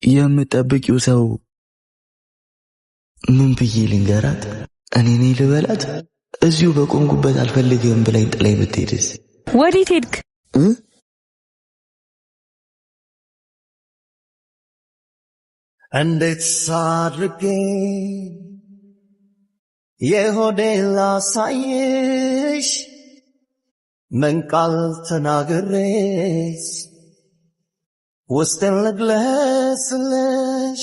የምትጠብቂው ሰው ምን ብዬ ልንገራት? እኔ ነኝ ልበላት? እዚሁ በቆምኩበት አልፈልግም ብላኝ ጥላኝ ብትሄድስ? ወዴት ሄድክ? እንዴት ሳድርጌ የሆዴን ላሳይሽ ምን ቃል ተናግሬስ ውስጤን ልግለጽልሽ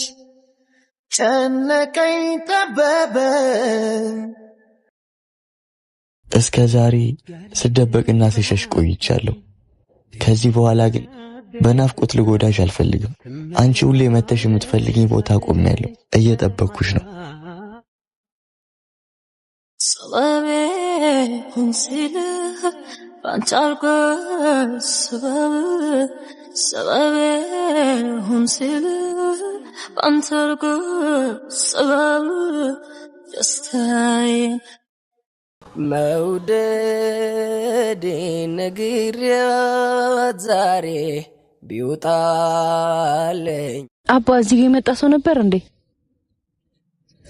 ጨነቀኝ ጠበበኝ። እስከ ዛሬ ስደበቅና ስሸሽ ቆይቻለሁ። ከዚህ በኋላ ግን በናፍቆት ልጎዳሽ አልፈልግም። አንቺ ሁሌ መተሽ የምትፈልጊኝ ቦታ ቆሜያለሁ። እየጠበቅኩሽ ነው። ሰበቤ ሁንሲል ባንቻልኩ ሰበቤ ሁንሲል ባንቻልኩ ሰበብ ደስታዬ መውደዴ ነግሬያት ዛሬ ቢውጣለኝ። አባ እዚህ የመጣ ሰው ነበር እንዴ?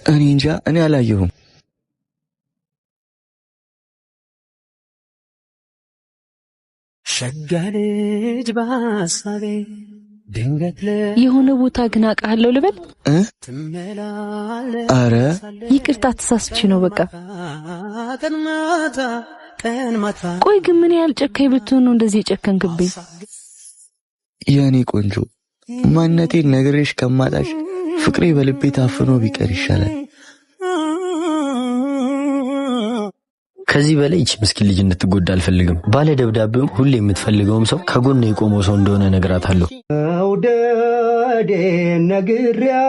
እኔ እንጃ፣ እኔ አላየሁም። ሸጋልጅ ባሳቤ ድንገት የሆነ ቦታ ግን አውቃለሁ ልበል? አረ ይቅርታ ተሳስቼ ነው በቃ። ቆይ ግን ምን ያህል ጨካኝ ብትሆን ነው እንደዚህ ጨከንክብኝ? የኔ ቆንጆ ማንነቴን ነግሬሽ ከማጣሽ ፍቅሬ በልቤ ታፍኖ ቢቀር ይሻላል። ከዚህ በላይ እቺ ምስኪን ልጅ እንድትጎዳ አልፈልግም። ባለ ደብዳቤው ሁሌ የምትፈልገውም ሰው ከጎን የቆመው ሰው እንደሆነ ነግራታለሁ።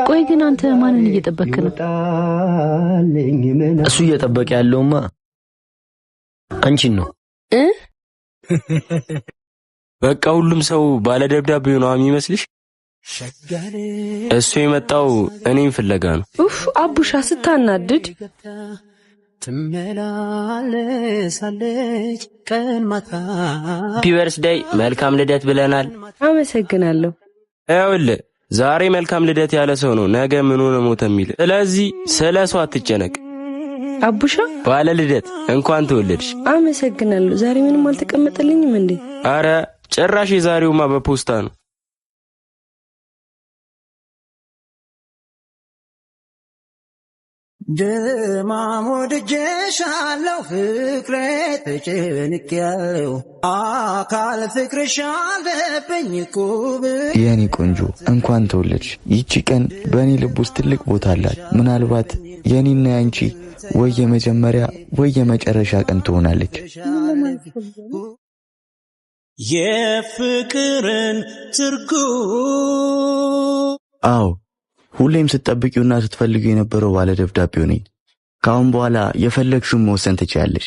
ቆይ ግን አንተ ማንን እየጠበክ ነው? እሱ እየጠበቀ ያለውማ አንቺን ነው። በቃ ሁሉም ሰው ባለ ደብዳቤው ነው የሚመስልሽ? እሱ የመጣው እኔን ፍለጋ ነው። ኡፍ አቡሻ ስታናድድ። ትመላለሳለች ቀን ማታ። ሃፒ በርዝዴይ መልካም ልደት ብለናል። አመሰግናለሁ። ይኸውልህ ዛሬ መልካም ልደት ያለ ሰው ነው ነገ ምን ሆነ ሞተ የሚል። ስለዚህ ስለሱ አትጨነቅ። አቡሻ ባለ ልደት እንኳን ተወለድሽ። አመሰግናለሁ። ዛሬ ምንም አልተቀመጠልኝም እንዴ? አረ ጭራሽ የዛሬውማ በፖስታ ነው። ደማሞ ደጀሻለሁ ፍቅሬ ተጨንቄያለሁ አካል ፍቅርሽ አለብኝ ኩብ። የኔ ቆንጆ እንኳን ተወለድሽ። ይቺ ቀን በእኔ ልብ ውስጥ ትልቅ ቦታ አላት። ምናልባት የኔና ያንቺ ወይ የመጀመሪያ ወይ የመጨረሻ ቀን ትሆናለች። የፍቅርን ትርጉም አዎ ሁሌም ስትጠብቂውና ስትፈልጊው የነበረው ባለ ደብዳቤው ነኝ። ካሁን በኋላ የፈለግሽውን መወሰን ትችያለሽ።